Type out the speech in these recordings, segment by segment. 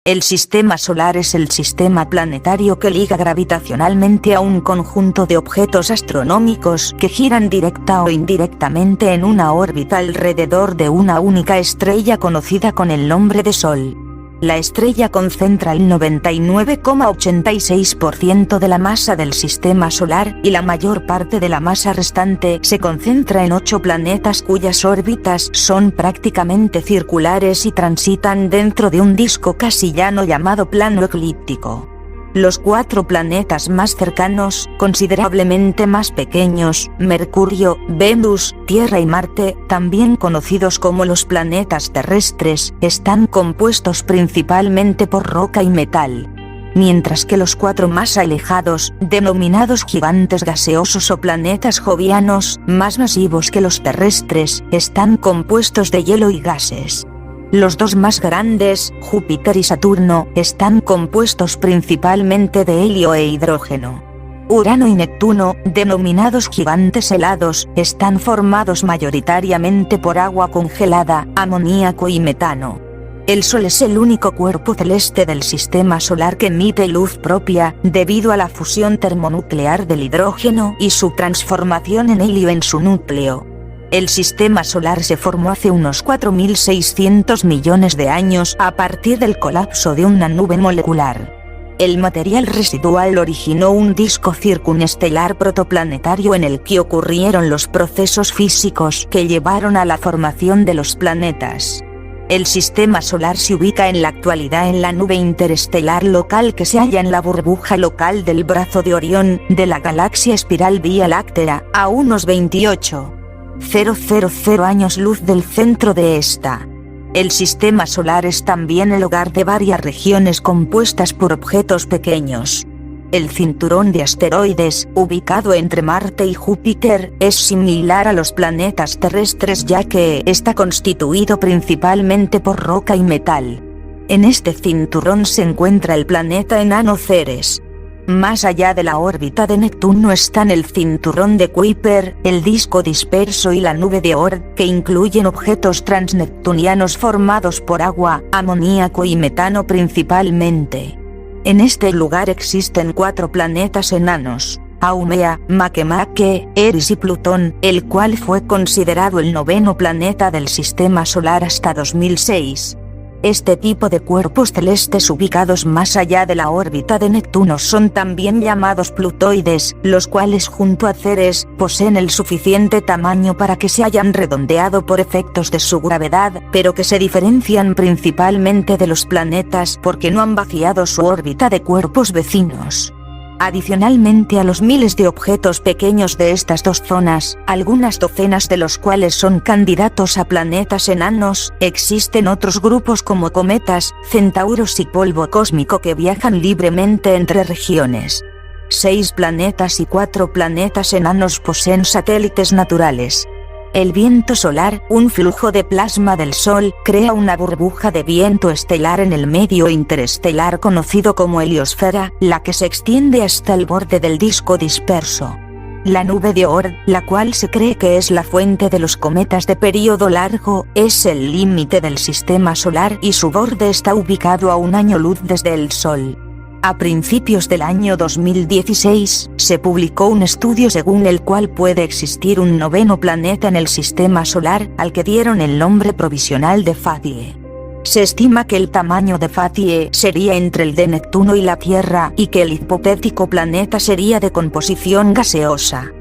El sistema solar es el sistema planetario que liga gravitacionalmente a un conjunto de objetos astronómicos que giran directa o indirectamente en una órbita alrededor de una única estrella conocida con el nombre de Sol. La estrella concentra el 99,86% de la masa del sistema solar, y la mayor parte de la masa restante se concentra en 8 planetas cuyas órbitas son prácticamente circulares y transitan dentro de un disco casi llano llamado plano eclíptico. Los 4 planetas más cercanos, considerablemente más pequeños, Mercurio, Venus, Tierra y Marte, también conocidos como los planetas terrestres, están compuestos principalmente por roca y metal. Mientras que los 4 más alejados, denominados gigantes gaseosos o planetas jovianos, más masivos que los terrestres, están compuestos de hielo y gases. Los 2 más grandes, Júpiter y Saturno, están compuestos principalmente de helio e hidrógeno. Urano y Neptuno, denominados gigantes helados, están formados mayoritariamente por agua congelada, amoníaco y metano. El Sol es el único cuerpo celeste del sistema solar que emite luz propia, debido a la fusión termonuclear del hidrógeno y su transformación en helio en su núcleo. El sistema solar se formó hace unos 4.600 millones de años a partir del colapso de una nube molecular. El material residual originó un disco circunestelar protoplanetario en el que ocurrieron los procesos físicos que llevaron a la formación de los planetas. El sistema solar se ubica en la actualidad en la nube interestelar local que se halla en la burbuja local del brazo de Orión, de la galaxia espiral Vía Láctea, a unos 28,000 años luz del centro de esta. El sistema solar es también el hogar de varias regiones compuestas por objetos pequeños. El cinturón de asteroides, ubicado entre Marte y Júpiter, es similar a los planetas terrestres ya que está constituido principalmente por roca y metal. En este cinturón se encuentra el planeta enano Ceres. Más allá de la órbita de Neptuno están el cinturón de Kuiper, el disco disperso y la nube de Oort, que incluyen objetos transneptunianos formados por agua, amoníaco y metano principalmente. En este lugar existen 4 planetas enanos: Haumea, Makemake, Eris y Plutón, el cual fue considerado el 9º planeta del sistema solar hasta 2006. Este tipo de cuerpos celestes ubicados más allá de la órbita de Neptuno son también llamados plutoides, los cuales junto a Ceres, poseen el suficiente tamaño para que se hayan redondeado por efectos de su gravedad, pero que se diferencian principalmente de los planetas porque no han vaciado su órbita de cuerpos vecinos. Adicionalmente a los miles de objetos pequeños de estas 2 zonas, algunas docenas de los cuales son candidatos a planetas enanos, existen otros grupos como cometas, centauros y polvo cósmico que viajan libremente entre regiones. 6 planetas y 4 planetas enanos poseen satélites naturales. El viento solar, un flujo de plasma del Sol, crea una burbuja de viento estelar en el medio interestelar conocido como heliosfera, la que se extiende hasta el borde del disco disperso. La nube de Oort, la cual se cree que es la fuente de los cometas de período largo, es el límite del sistema solar y su borde está ubicado a 1 año luz desde el Sol. A principios del año 2016, se publicó un estudio según el cual puede existir un 9º planeta en el sistema solar, al que dieron el nombre provisional de Fatih. Se estima que el tamaño de Fatih sería entre el de Neptuno y la Tierra y que el hipotético planeta sería de composición gaseosa.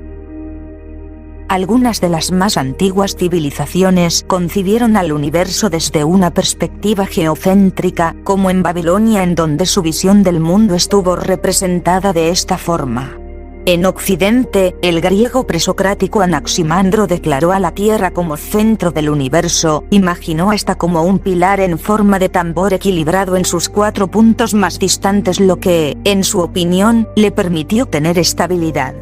Algunas de las más antiguas civilizaciones concibieron al universo desde una perspectiva geocéntrica, como en Babilonia, en donde su visión del mundo estuvo representada de esta forma. En Occidente, el griego presocrático Anaximandro declaró a la Tierra como centro del universo, imaginó esta como un pilar en forma de tambor equilibrado en sus 4 puntos más distantes, lo que, en su opinión, le permitió tener estabilidad.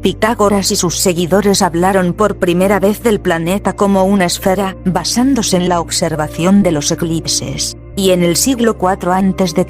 Pitágoras y sus seguidores hablaron por primera vez del planeta como una esfera, basándose en la observación de los eclipses. Y en el siglo IV a.C.,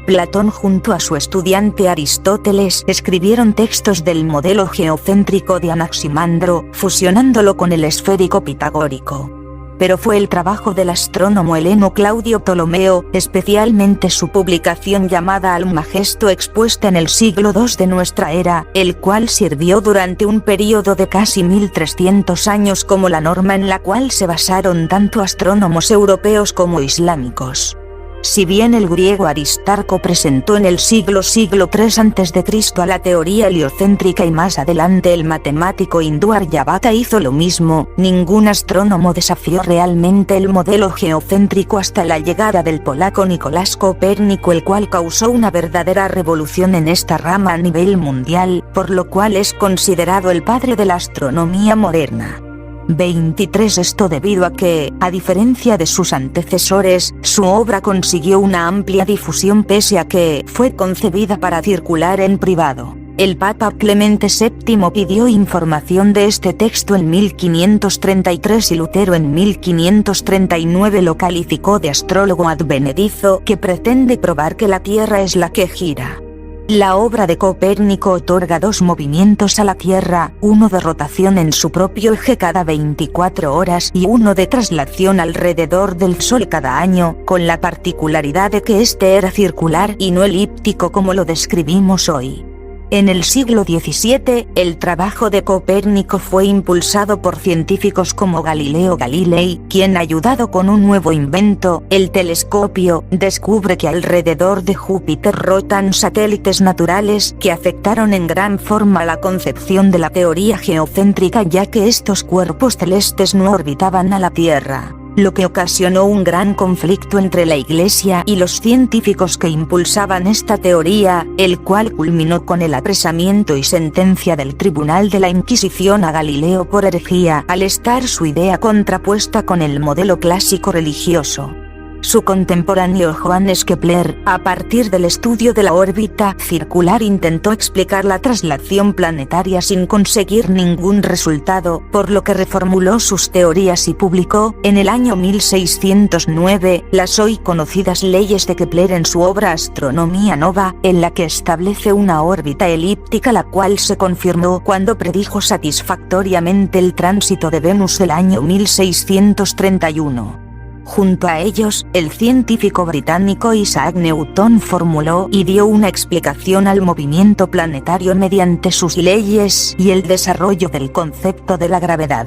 Platón junto a su estudiante Aristóteles escribieron textos del modelo geocéntrico de Anaximandro, fusionándolo con el esférico pitagórico. pero fue el trabajo del astrónomo heleno Claudio Ptolomeo, especialmente su publicación llamada Almagesto expuesta en el siglo II de nuestra era, el cual sirvió durante un período de casi 1300 años como la norma en la cual se basaron tanto astrónomos europeos como islámicos. Si bien el griego Aristarco presentó en el siglo III a.C. a la teoría heliocéntrica y más adelante el matemático hindú Aryabhata hizo lo mismo, ningún astrónomo desafió realmente el modelo geocéntrico hasta la llegada del polaco Nicolás Copérnico, el cual causó una verdadera revolución en esta rama a nivel mundial, por lo cual es considerado el padre de la astronomía moderna. 23 Esto debido a que, a diferencia de sus antecesores, su obra consiguió una amplia difusión pese a que fue concebida para circular en privado. El Papa Clemente VII pidió información de este texto en 1533 y Lutero en 1539 lo calificó de astrólogo advenedizo que pretende probar que la Tierra es la que gira. La obra de Copérnico otorga dos movimientos a la Tierra, uno de rotación en su propio eje cada 24 horas y uno de traslación alrededor del Sol cada año, con la particularidad de que este era circular y no elíptico como lo describimos hoy. En el siglo XVII, el trabajo de Copérnico fue impulsado por científicos como Galileo Galilei, quien ayudado con un nuevo invento, el telescopio, descubre que alrededor de Júpiter rotan satélites naturales que afectaron en gran forma la concepción de la teoría geocéntrica, ya que estos cuerpos celestes no orbitaban a la Tierra, lo que ocasionó un gran conflicto entre la Iglesia y los científicos que impulsaban esta teoría, el cual culminó con el apresamiento y sentencia del Tribunal de la Inquisición a Galileo por herejía, al estar su idea contrapuesta con el modelo clásico religioso. Su contemporáneo Johannes Kepler, a partir del estudio de la órbita circular, intentó explicar la traslación planetaria sin conseguir ningún resultado, por lo que reformuló sus teorías y publicó, en el año 1609, las hoy conocidas leyes de Kepler en su obra Astronomía Nova, en la que establece una órbita elíptica, la cual se confirmó cuando predijo satisfactoriamente el tránsito de Venus del año 1631. Junto a ellos, el científico británico Isaac Newton formuló y dio una explicación al movimiento planetario mediante sus leyes y el desarrollo del concepto de la gravedad.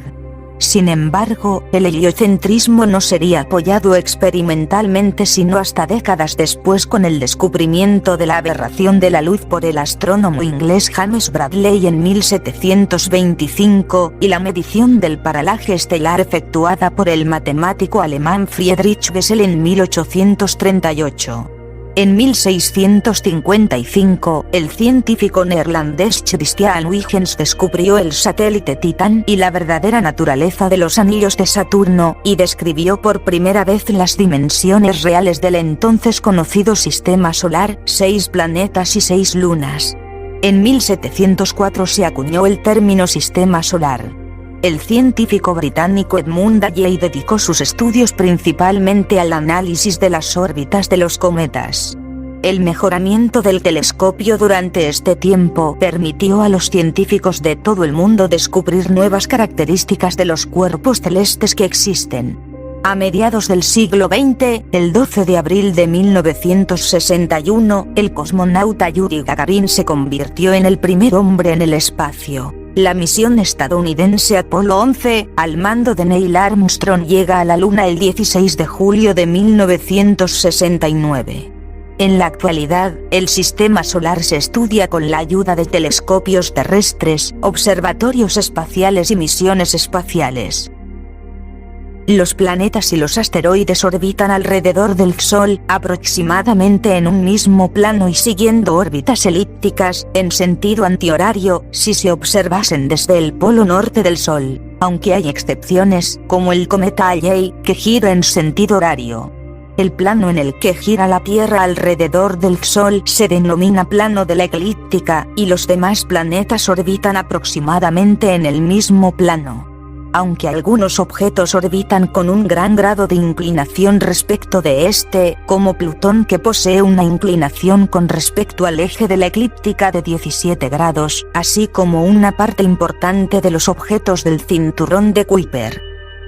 Sin embargo, el heliocentrismo no sería apoyado experimentalmente sino hasta décadas después, con el descubrimiento de la aberración de la luz por el astrónomo inglés James Bradley en 1725, y la medición del paralaje estelar efectuada por el matemático alemán Friedrich Bessel en 1838. En 1655, el científico neerlandés Christian Huygens descubrió el satélite Titán y la verdadera naturaleza de los anillos de Saturno, y describió por primera vez las dimensiones reales del entonces conocido sistema solar, 6 planetas y 6 lunas. En 1704 se acuñó el término sistema solar. El científico británico Edmund Halley dedicó sus estudios principalmente al análisis de las órbitas de los cometas. El mejoramiento del telescopio durante este tiempo permitió a los científicos de todo el mundo descubrir nuevas características de los cuerpos celestes que existen. A mediados del siglo XX, el 12 de abril de 1961, el cosmonauta Yuri Gagarin se convirtió en el primer hombre en el espacio. La misión estadounidense Apolo 11, al mando de Neil Armstrong, llega a la Luna el 16 de julio de 1969. En la actualidad, el sistema solar se estudia con la ayuda de telescopios terrestres, observatorios espaciales y misiones espaciales. Los planetas y los asteroides orbitan alrededor del Sol, aproximadamente en un mismo plano y siguiendo órbitas elípticas, en sentido antihorario, si se observasen desde el polo norte del Sol, aunque hay excepciones, como el cometa Halley, que gira en sentido horario. El plano en el que gira la Tierra alrededor del Sol se denomina plano de la eclíptica, y los demás planetas orbitan aproximadamente en el mismo plano. Aunque algunos objetos orbitan con un gran grado de inclinación respecto de este, como Plutón, que posee una inclinación con respecto al eje de la eclíptica de 17 grados, así como una parte importante de los objetos del cinturón de Kuiper.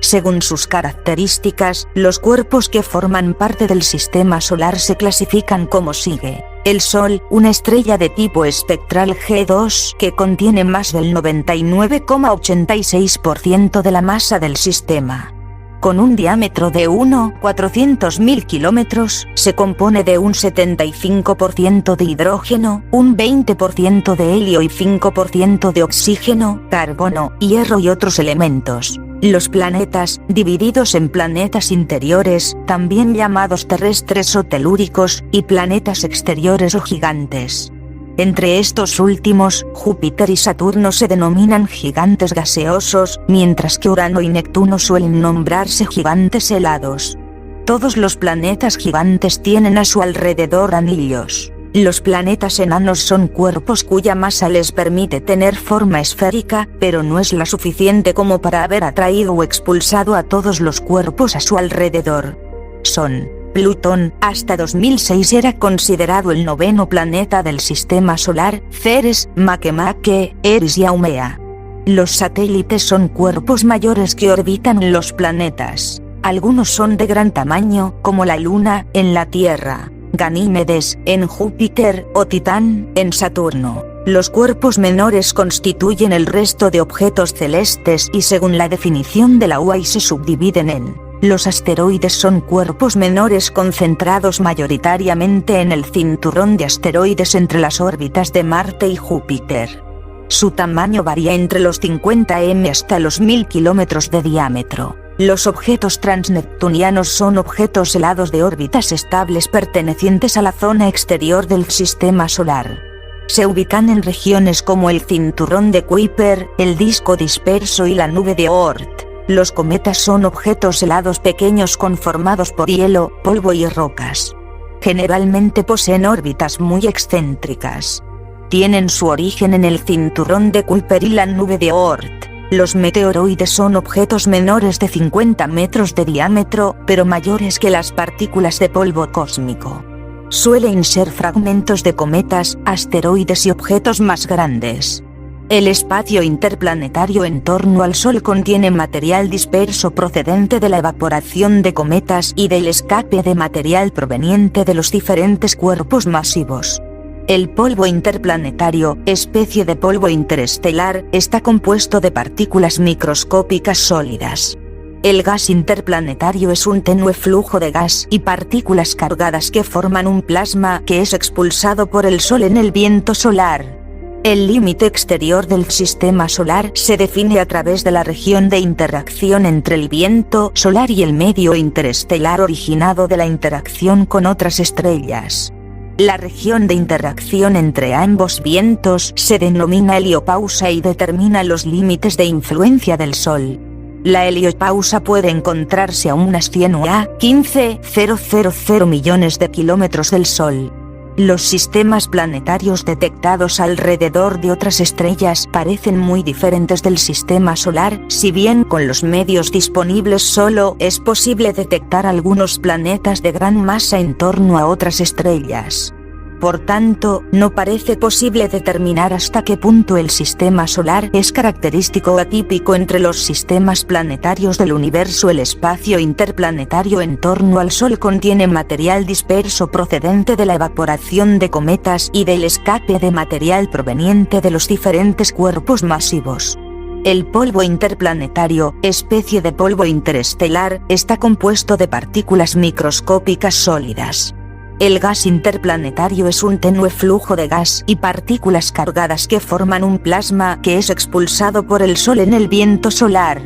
Según sus características, los cuerpos que forman parte del sistema solar se clasifican como sigue. El Sol, una estrella de tipo espectral G2 que contiene más del 99,86% de la masa del sistema. Con un diámetro de 1.400.000 kilómetros, se compone de un 75% de hidrógeno, un 20% de helio y 5% de oxígeno, carbono, hierro y otros elementos. Los planetas, divididos en planetas interiores, también llamados terrestres o telúricos, y planetas exteriores o gigantes. Entre estos últimos, Júpiter y Saturno se denominan gigantes gaseosos, mientras que Urano y Neptuno suelen nombrarse gigantes helados. Todos los planetas gigantes tienen a su alrededor anillos. Los planetas enanos son cuerpos cuya masa les permite tener forma esférica, pero no es la suficiente como para haber atraído o expulsado a todos los cuerpos a su alrededor. Son: Plutón, hasta 2006 era considerado el noveno planeta del sistema solar, Ceres, Makemake, Eris y Haumea. Los satélites son cuerpos mayores que orbitan los planetas. Algunos son de gran tamaño, como la Luna, en la Tierra, Ganímedes, en Júpiter, o Titán, en Saturno. Los cuerpos menores constituyen el resto de objetos celestes y según la definición de la UAI se subdividen en: los asteroides son cuerpos menores concentrados mayoritariamente en el cinturón de asteroides entre las órbitas de Marte y Júpiter. Su tamaño varía entre los 50 m hasta los 1000 kilómetros de diámetro. Los objetos transneptunianos son objetos helados de órbitas estables pertenecientes a la zona exterior del sistema solar. Se ubican en regiones como el cinturón de Kuiper, el disco disperso y la nube de Oort. Los cometas son objetos helados pequeños conformados por hielo, polvo y rocas. Generalmente poseen órbitas muy excéntricas. Tienen su origen en el cinturón de Kuiper y la nube de Oort. Los meteoroides son objetos menores de 50 metros de diámetro, pero mayores que las partículas de polvo cósmico. Suelen ser fragmentos de cometas, asteroides y objetos más grandes. El espacio interplanetario en torno al Sol contiene material disperso procedente de la evaporación de cometas y del escape de material proveniente de los diferentes cuerpos masivos. El polvo interplanetario, especie de polvo interestelar, está compuesto de partículas microscópicas sólidas. El gas interplanetario es un tenue flujo de gas y partículas cargadas que forman un plasma que es expulsado por el Sol en el viento solar. El límite exterior del sistema solar se define a través de la región de interacción entre el viento solar y el medio interestelar originado de la interacción con otras estrellas. La región de interacción entre ambos vientos se denomina heliopausa y determina los límites de influencia del Sol. La heliopausa puede encontrarse a unas 100 o a 15.000 millones de kilómetros del Sol. Los sistemas planetarios detectados alrededor de otras estrellas parecen muy diferentes del sistema solar, si bien con los medios disponibles solo es posible detectar algunos planetas de gran masa en torno a otras estrellas. Por tanto, no parece posible determinar hasta qué punto el sistema solar es característico o atípico entre los sistemas planetarios del universo. El espacio interplanetario en torno al Sol contiene material disperso procedente de la evaporación de cometas y del escape de material proveniente de los diferentes cuerpos masivos. El polvo interplanetario, especie de polvo interestelar, está compuesto de partículas microscópicas sólidas. El gas interplanetario es un tenue flujo de gas y partículas cargadas que forman un plasma que es expulsado por el Sol en el viento solar.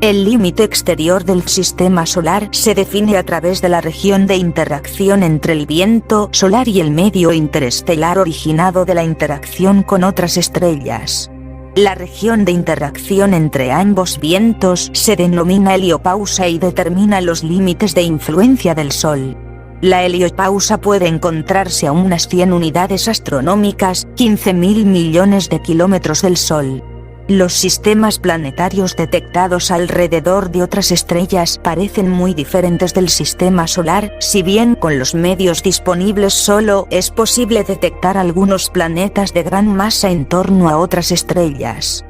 El límite exterior del sistema solar se define a través de la región de interacción entre el viento solar y el medio interestelar originado de la interacción con otras estrellas. La región de interacción entre ambos vientos se denomina heliopausa y determina los límites de influencia del Sol. La heliopausa puede encontrarse a unas 100 unidades astronómicas, 15.000 millones de kilómetros del Sol. Los sistemas planetarios detectados alrededor de otras estrellas parecen muy diferentes del sistema solar, si bien con los medios disponibles solo es posible detectar algunos planetas de gran masa en torno a otras estrellas.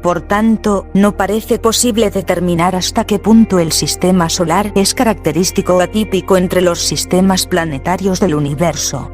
Por tanto, no parece posible determinar hasta qué punto el sistema solar es característico o atípico entre los sistemas planetarios del universo.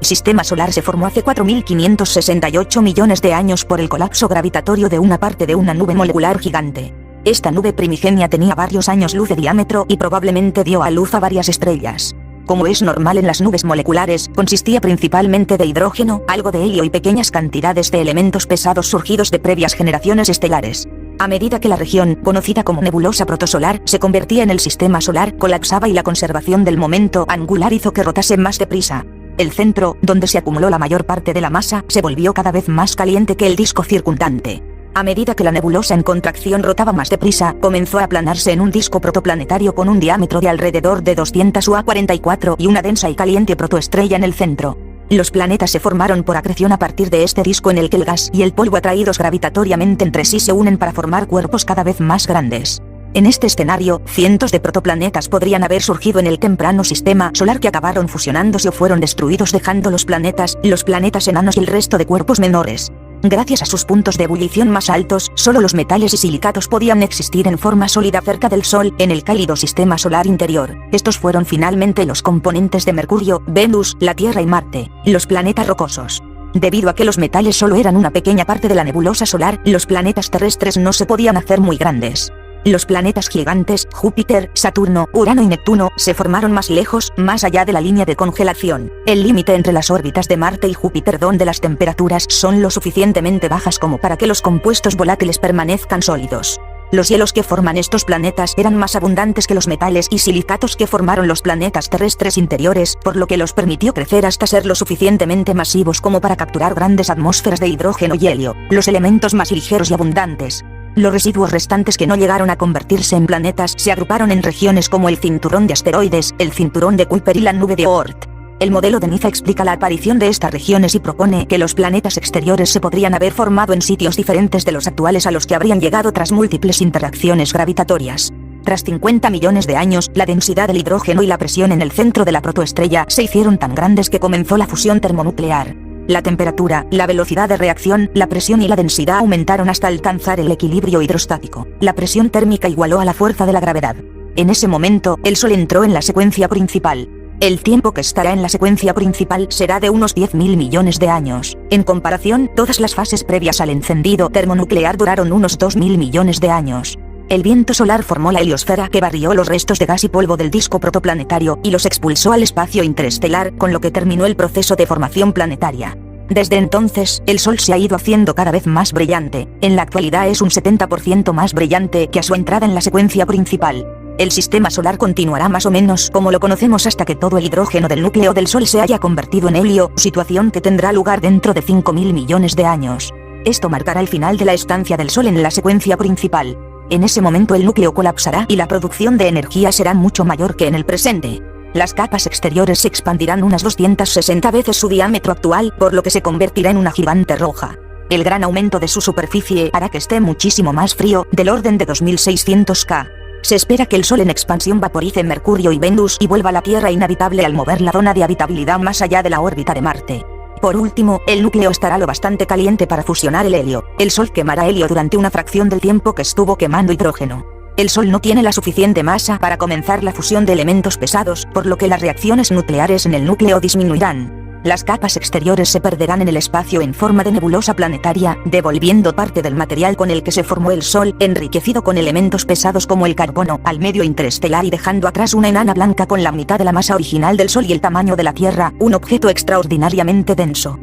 El sistema solar se formó hace 4.568 millones de años por el colapso gravitatorio de una parte de una nube molecular gigante. Esta nube primigenia tenía varios años luz de diámetro y probablemente dio a luz a varias estrellas. Como es normal en las nubes moleculares, consistía principalmente de hidrógeno, algo de helio y pequeñas cantidades de elementos pesados surgidos de previas generaciones estelares. A medida que la región, conocida como nebulosa protosolar, se convertía en el sistema solar, colapsaba y la conservación del momento angular hizo que rotase más deprisa. El centro, donde se acumuló la mayor parte de la masa, se volvió cada vez más caliente que el disco circundante. A medida que la nebulosa en contracción rotaba más deprisa, comenzó a aplanarse en un disco protoplanetario con un diámetro de alrededor de 200 UA44 y una densa y caliente protoestrella en el centro. Los planetas se formaron por acreción a partir de este disco en el que el gas y el polvo atraídos gravitatoriamente entre sí se unen para formar cuerpos cada vez más grandes. En este escenario, cientos de protoplanetas podrían haber surgido en el temprano sistema solar que acabaron fusionándose o fueron destruidos dejando los planetas enanos y el resto de cuerpos menores. Gracias a sus puntos de ebullición más altos, solo los metales y silicatos podían existir en forma sólida cerca del Sol, en el cálido sistema solar interior. Estos fueron finalmente los componentes de Mercurio, Venus, la Tierra y Marte, los planetas rocosos. Debido a que los metales solo eran una pequeña parte de la nebulosa solar, los planetas terrestres no se podían hacer muy grandes. Los planetas gigantes, Júpiter, Saturno, Urano y Neptuno, se formaron más lejos, más allá de la línea de congelación. El límite entre las órbitas de Marte y Júpiter donde las temperaturas son lo suficientemente bajas como para que los compuestos volátiles permanezcan sólidos. Los hielos que forman estos planetas eran más abundantes que los metales y silicatos que formaron los planetas terrestres interiores, por lo que los permitió crecer hasta ser lo suficientemente masivos como para capturar grandes atmósferas de hidrógeno y helio, los elementos más ligeros y abundantes. Los residuos restantes que no llegaron a convertirse en planetas se agruparon en regiones como el cinturón de asteroides, el cinturón de Kuiper y la nube de Oort. El modelo de Niza explica la aparición de estas regiones y propone que los planetas exteriores se podrían haber formado en sitios diferentes de los actuales a los que habrían llegado tras múltiples interacciones gravitatorias. Tras 50 millones de años, la densidad del hidrógeno y la presión en el centro de la protoestrella se hicieron tan grandes que comenzó la fusión termonuclear. La temperatura, la velocidad de reacción, la presión y la densidad aumentaron hasta alcanzar el equilibrio hidrostático. La presión térmica igualó a la fuerza de la gravedad. En ese momento, el Sol entró en la secuencia principal. El tiempo que estará en la secuencia principal será de unos 10.000 millones de años. En comparación, todas las fases previas al encendido termonuclear duraron unos 2.000 millones de años. El viento solar formó la heliosfera que barrió los restos de gas y polvo del disco protoplanetario y los expulsó al espacio interestelar, con lo que terminó el proceso de formación planetaria. Desde entonces, el Sol se ha ido haciendo cada vez más brillante. En la actualidad es un 70% más brillante que a su entrada en la secuencia principal. El sistema solar continuará más o menos como lo conocemos hasta que todo el hidrógeno del núcleo del Sol se haya convertido en helio, situación que tendrá lugar dentro de 5.000 millones de años. Esto marcará el final de la estancia del Sol en la secuencia principal. En ese momento el núcleo colapsará y la producción de energía será mucho mayor que en el presente. Las capas exteriores se expandirán unas 260 veces su diámetro actual, por lo que se convertirá en una gigante roja. El gran aumento de su superficie hará que esté muchísimo más frío, del orden de 2600 K. Se espera que el Sol en expansión vaporice Mercurio y Venus y vuelva a la Tierra inhabitable al mover la zona de habitabilidad más allá de la órbita de Marte. Por último, el núcleo estará lo bastante caliente para fusionar el helio. El Sol quemará helio durante una fracción del tiempo que estuvo quemando hidrógeno. El Sol no tiene la suficiente masa para comenzar la fusión de elementos pesados, por lo que las reacciones nucleares en el núcleo disminuirán. Las capas exteriores se perderán en el espacio en forma de nebulosa planetaria, devolviendo parte del material con el que se formó el Sol, enriquecido con elementos pesados como el carbono, al medio interestelar y dejando atrás una enana blanca con la mitad de la masa original del Sol y el tamaño de la Tierra, un objeto extraordinariamente denso.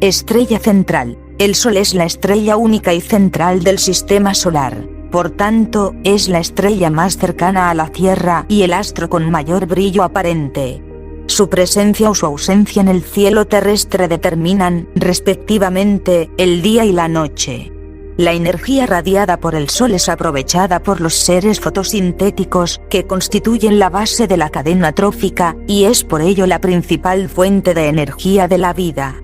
Estrella central. El Sol es la estrella única y central del sistema solar. Por tanto, es la estrella más cercana a la Tierra y el astro con mayor brillo aparente. Su presencia o su ausencia en el cielo terrestre determinan, respectivamente, el día y la noche. La energía radiada por el Sol es aprovechada por los seres fotosintéticos, que constituyen la base de la cadena trófica, y es por ello la principal fuente de energía de la vida.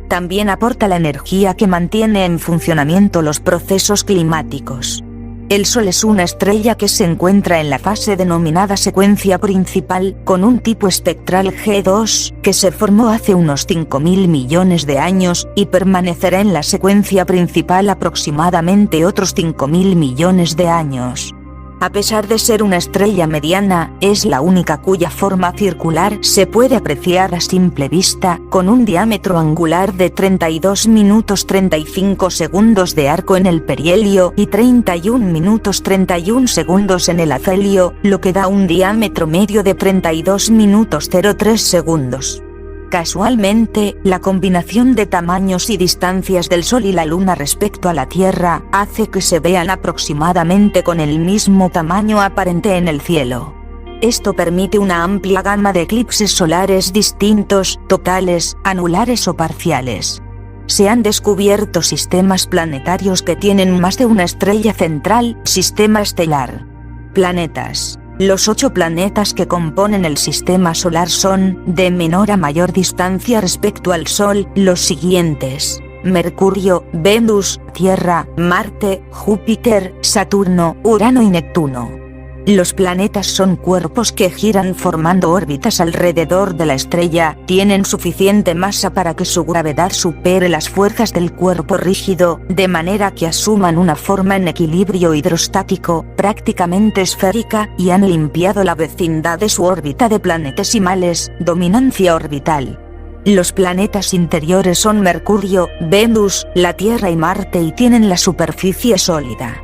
También aporta la energía que mantiene en funcionamiento los procesos climáticos. El Sol es una estrella que se encuentra en la fase denominada secuencia principal, con un tipo espectral G2, que se formó hace unos 5.000 millones de años, y permanecerá en la secuencia principal aproximadamente otros 5.000 millones de años. A pesar de ser una estrella mediana, es la única cuya forma circular se puede apreciar a simple vista, con un diámetro angular de 32 minutos 35 segundos de arco en el perihelio y 31 minutos 31 segundos en el afelio, lo que da un diámetro medio de 32 minutos 03 segundos. Casualmente, la combinación de tamaños y distancias del Sol y la Luna respecto a la Tierra hace que se vean aproximadamente con el mismo tamaño aparente en el cielo. Esto permite una amplia gama de eclipses solares distintos, totales, anulares o parciales. Se han descubierto sistemas planetarios que tienen más de una estrella central, sistema estelar. Planetas. Los 8 planetas que componen el sistema solar son, de menor a mayor distancia respecto al Sol, los siguientes: Mercurio, Venus, Tierra, Marte, Júpiter, Saturno, Urano y Neptuno. Los planetas son cuerpos que giran formando órbitas alrededor de la estrella, tienen suficiente masa para que su gravedad supere las fuerzas del cuerpo rígido, de manera que asuman una forma en equilibrio hidrostático, prácticamente esférica, y han limpiado la vecindad de su órbita de planetesimales, dominancia orbital. Los planetas interiores son Mercurio, Venus, la Tierra y Marte y tienen la superficie sólida.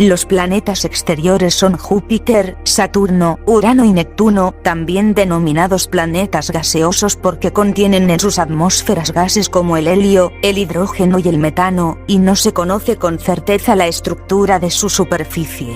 Los planetas exteriores son Júpiter, Saturno, Urano y Neptuno, también denominados planetas gaseosos porque contienen en sus atmósferas gases como el helio, el hidrógeno y el metano, y no se conoce con certeza la estructura de su superficie.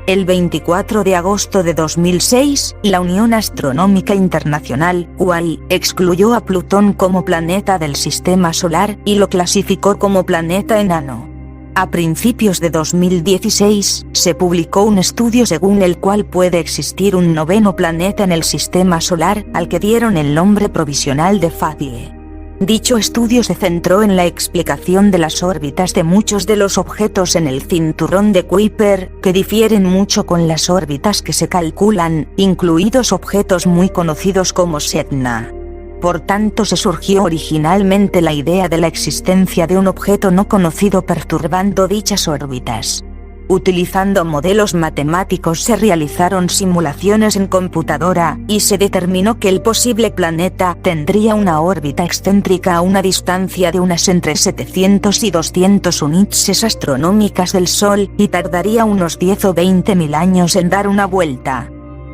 El 24 de agosto de 2006, la Unión Astronómica Internacional, UAI, excluyó a Plutón como planeta del Sistema Solar y lo clasificó como planeta enano. A principios de 2016, se publicó un estudio según el cual puede existir un 9º planeta en el Sistema Solar, al que dieron el nombre provisional de Fadie. Dicho estudio se centró en la explicación de las órbitas de muchos de los objetos en el cinturón de Kuiper, que difieren mucho con las órbitas que se calculan, incluidos objetos muy conocidos como Sedna. Por tanto, se surgió originalmente la idea de la existencia de un objeto no conocido perturbando dichas órbitas. Utilizando modelos matemáticos se realizaron simulaciones en computadora, y se determinó que el posible planeta tendría una órbita excéntrica a una distancia de unas entre 700 y 200 unidades astronómicas del Sol, y tardaría unos 10 o 20.000 años en dar una vuelta.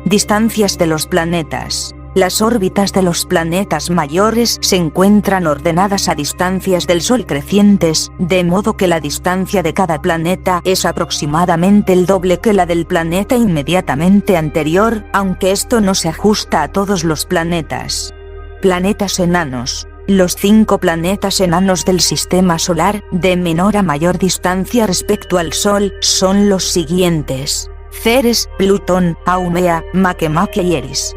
Distancias de los planetas. Las órbitas de los planetas mayores se encuentran ordenadas a distancias del Sol crecientes, de modo que la distancia de cada planeta es aproximadamente el doble que la del planeta inmediatamente anterior, aunque esto no se ajusta a todos los planetas. Planetas enanos. Los 5 planetas enanos del Sistema Solar, de menor a mayor distancia respecto al Sol, son los siguientes: Ceres, Plutón, Haumea, Makemake y Eris.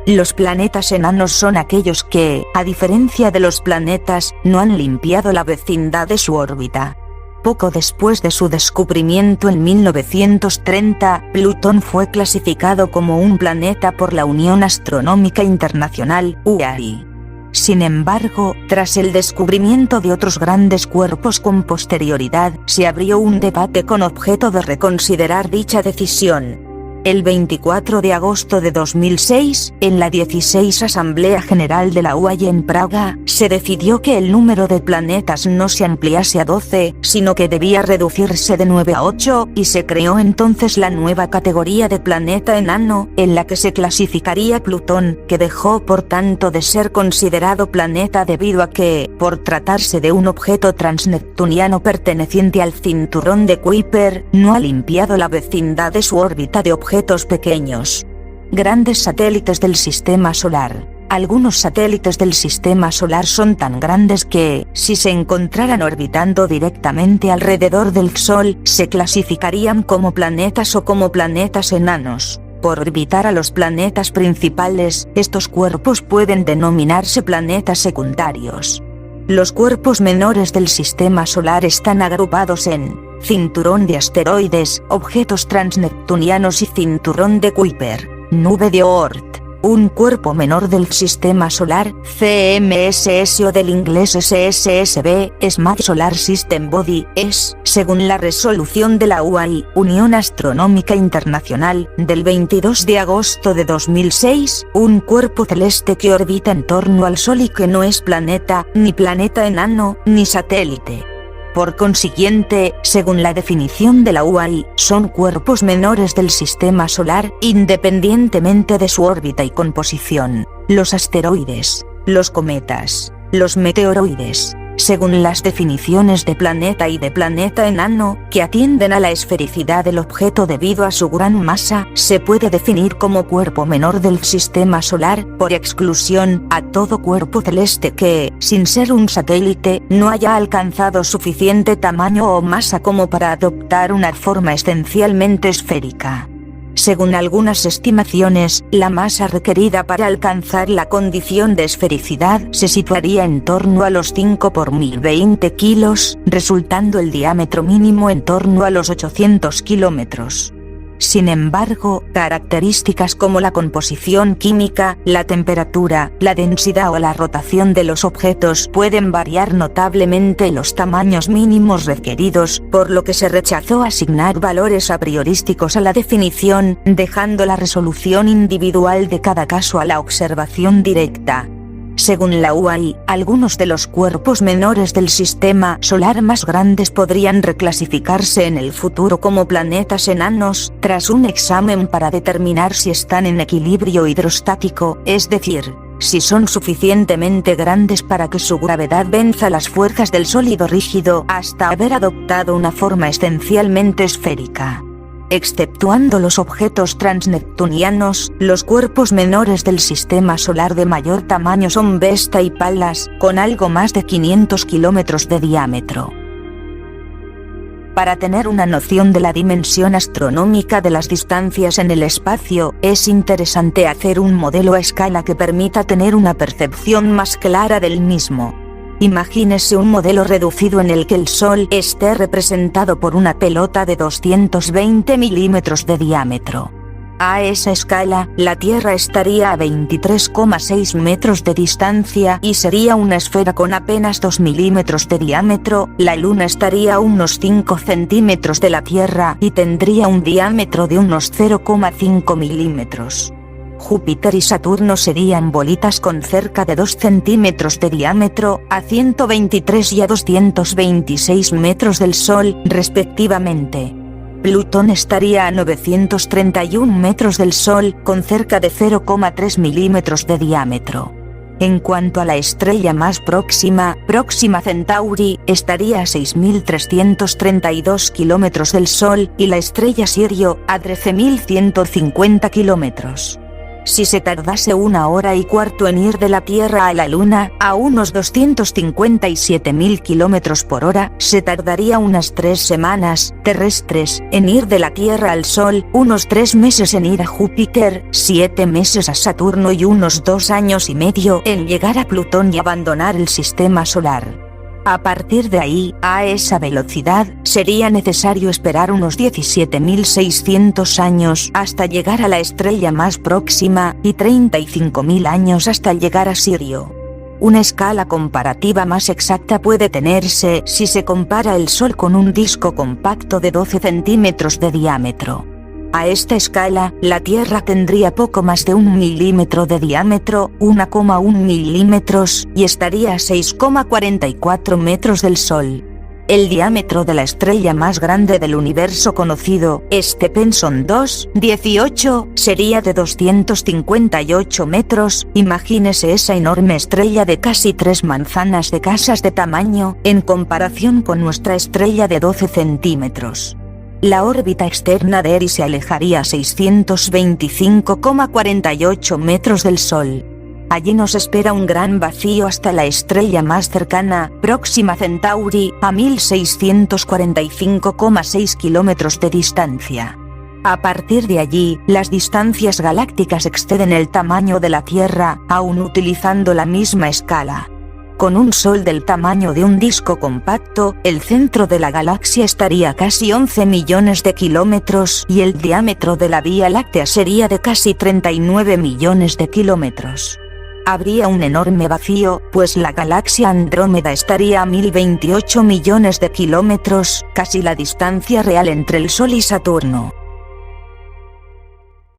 Los planetas enanos son aquellos que, a diferencia de los planetas, no han limpiado la vecindad de su órbita. Poco después de su descubrimiento en 1930, Plutón fue clasificado como un planeta por la Unión Astronómica Internacional, UAI. Sin embargo, tras el descubrimiento de otros grandes cuerpos con posterioridad, se abrió un debate con objeto de reconsiderar dicha decisión. El 24 de agosto de 2006, en la 16 Asamblea General de la UAI en Praga, se decidió que el número de planetas no se ampliase a 12, sino que debía reducirse de 9 a 8, y se creó entonces la nueva categoría de planeta enano, en la que se clasificaría Plutón, que dejó por tanto de ser considerado planeta debido a que, por tratarse de un objeto transneptuniano perteneciente al cinturón de Kuiper, no ha limpiado la vecindad de su órbita de objetos pequeños. Grandes satélites del Sistema Solar. Algunos satélites del Sistema Solar son tan grandes que, si se encontraran orbitando directamente alrededor del Sol, se clasificarían como planetas o como planetas enanos. Por orbitar a los planetas principales, estos cuerpos pueden denominarse planetas secundarios. Los cuerpos menores del Sistema Solar están agrupados en cinturón de asteroides, objetos transneptunianos y cinturón de Kuiper, nube de Oort. Un cuerpo menor del sistema solar, CMSS o del inglés SSSB, Small Solar System Body, es, según la resolución de la UAI, Unión Astronómica Internacional, del 22 de agosto de 2006, un cuerpo celeste que orbita en torno al Sol y que no es planeta, ni planeta enano, ni satélite. Por consiguiente, según la definición de la UAI, son cuerpos menores del sistema solar, independientemente de su órbita y composición. Los asteroides, los cometas, los meteoroides, según las definiciones de planeta y de planeta enano, que atienden a la esfericidad del objeto debido a su gran masa, se puede definir como cuerpo menor del sistema solar, por exclusión, a todo cuerpo celeste que, sin ser un satélite, no haya alcanzado suficiente tamaño o masa como para adoptar una forma esencialmente esférica. Según algunas estimaciones, la masa requerida para alcanzar la condición de esfericidad se situaría en torno a los 5 por 1020 kilos, resultando el diámetro mínimo en torno a los 800 kilómetros. Sin embargo, características como la composición química, la temperatura, la densidad o la rotación de los objetos pueden variar notablemente los tamaños mínimos requeridos, por lo que se rechazó asignar valores a priorísticos a la definición, dejando la resolución individual de cada caso a la observación directa. Según la UAI, algunos de los cuerpos menores del sistema solar más grandes podrían reclasificarse en el futuro como planetas enanos, tras un examen para determinar si están en equilibrio hidrostático, es decir, si son suficientemente grandes para que su gravedad venza las fuerzas del sólido rígido hasta haber adoptado una forma esencialmente esférica. Exceptuando los objetos transneptunianos, los cuerpos menores del sistema solar de mayor tamaño son Vesta y Pallas, con algo más de 500 kilómetros de diámetro. Para tener una noción de la dimensión astronómica de las distancias en el espacio, es interesante hacer un modelo a escala que permita tener una percepción más clara del mismo. Imagínese un modelo reducido en el que el Sol esté representado por una pelota de 220 milímetros de diámetro. A esa escala, la Tierra estaría a 23,6 metros de distancia y sería una esfera con apenas 2 milímetros de diámetro, la Luna estaría a unos 5 centímetros de la Tierra y tendría un diámetro de unos 0,5 milímetros. Júpiter y Saturno serían bolitas con cerca de 2 centímetros de diámetro, a 123 y a 226 metros del Sol, respectivamente. Plutón estaría a 931 metros del Sol, con cerca de 0,3 milímetros de diámetro. En cuanto a la estrella más próxima, Próxima Centauri, estaría a 6.332 kilómetros del Sol, y la estrella Sirio, a 13.150 kilómetros. Si se tardase 1 hora y cuarto en ir de la Tierra a la Luna, a unos 257.000 kilómetros por hora, se tardaría unas 3 semanas terrestres en ir de la Tierra al Sol, unos 3 meses en ir a Júpiter, 7 meses a Saturno y unos 2 años y medio en llegar a Plutón y abandonar el sistema solar. A partir de ahí, a esa velocidad, sería necesario esperar unos 17.600 años hasta llegar a la estrella más próxima, y 35.000 años hasta llegar a Sirio. Una escala comparativa más exacta puede tenerse si se compara el Sol con un disco compacto de 12 centímetros de diámetro. A esta escala, la Tierra tendría poco más de 1 milímetro de diámetro, 1,1 milímetros, y estaría a 6,44 metros del Sol. El diámetro de la estrella más grande del universo conocido, Stephenson 2,18, sería de 258 metros, imagínese esa enorme estrella de casi 3 manzanas de casas de tamaño, en comparación con nuestra estrella de 12 centímetros. La órbita externa de Eris se alejaría a 625,48 metros del Sol. Allí nos espera un gran vacío hasta la estrella más cercana, Próxima Centauri, a 1.645,6 kilómetros de distancia. A partir de allí, las distancias galácticas exceden el tamaño de la Tierra, aún utilizando la misma escala. Con un Sol del tamaño de un disco compacto, el centro de la galaxia estaría a casi 11 millones de kilómetros y el diámetro de la Vía Láctea sería de casi 39 millones de kilómetros. Habría un enorme vacío, pues la galaxia Andrómeda estaría a 1028 millones de kilómetros, casi la distancia real entre el Sol y Saturno.